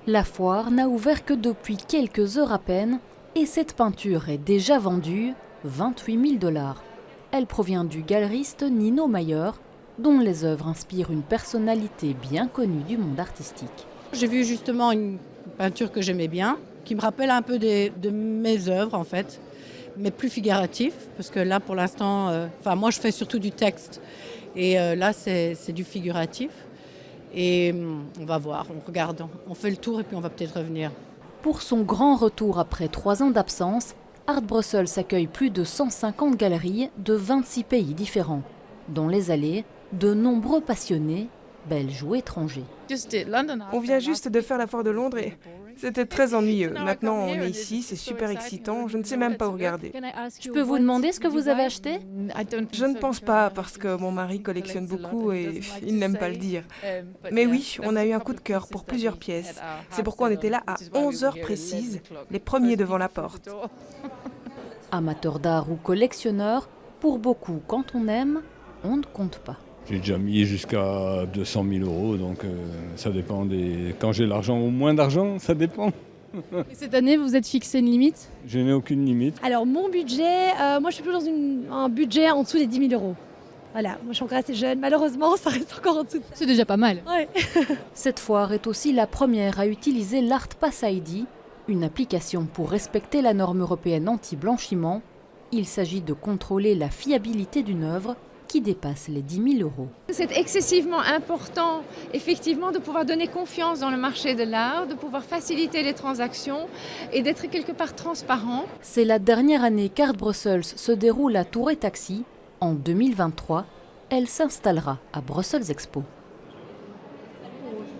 La foire n'a ouvert que depuis quelques heures à peine et cette peinture est déjà vendue 28 000 $. Elle provient du galeriste Nino Mayer, dont les œuvres inspirent une personnalité bien connue du monde artistique. J'ai vu justement une peinture que j'aimais bien, qui me rappelle un peu de mes œuvres en fait, mais plus figuratif, parce que là pour l'instant, moi je fais surtout du texte, et là c'est du figuratif. Et on va voir, on regarde, on fait le tour et puis on va peut-être revenir. Pour son grand retour après 3 ans d'absence, Art Brussels accueille plus de 150 galeries de 26 pays différents. Dans les allées, de nombreux passionnés, belges ou étrangers. On vient juste de faire la foire de Londres et c'était très ennuyeux. Maintenant, on est ici, c'est super excitant, je ne sais même pas où regarder. Je peux vous demander ce que vous avez acheté ? Je ne pense pas parce que mon mari collectionne beaucoup et il n'aime pas le dire. Mais oui, on a eu un coup de cœur pour plusieurs pièces. C'est pourquoi on était là à 11 heures précises, les premiers devant la porte. Amateurs d'art ou collectionneurs, pour beaucoup, quand on aime, on ne compte pas. J'ai déjà mis jusqu'à 200 000 €, donc ça dépend des... Quand j'ai l'argent ou moins d'argent, ça dépend. Et cette année, vous êtes fixé une limite ? Je n'ai aucune limite. Alors mon budget, moi je suis plus dans un budget en dessous des 10 000 €. Voilà, moi je suis encore assez jeune, malheureusement ça reste encore en dessous. C'est déjà pas mal. Ouais. Cette foire est aussi la première à utiliser l'Art Pass ID, une application pour respecter la norme européenne anti-blanchiment. Il s'agit de contrôler la fiabilité d'une œuvre qui dépasse les 10 000 €. C'est excessivement important, effectivement, de pouvoir donner confiance dans le marché de l'art, de pouvoir faciliter les transactions et d'être quelque part transparent. C'est la dernière année qu'Art Brussels se déroule à Tour et Taxi. En 2023, elle s'installera à Brussels Expo.